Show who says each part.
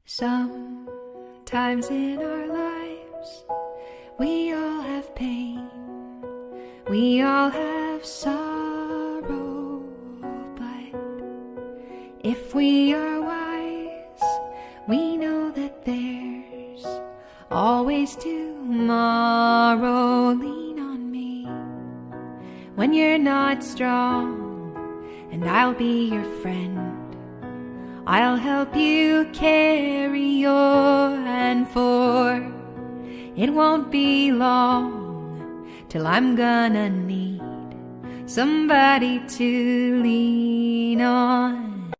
Speaker 1: Sometimes in our lives, we all have pain, we all have sorrow, but if we are wise, we know that there's always tomorrow. Lean on me when you're not strong, and I'll be your friend. I'll help you carry your and for it won't be long till I'm gonna need somebody to lean on.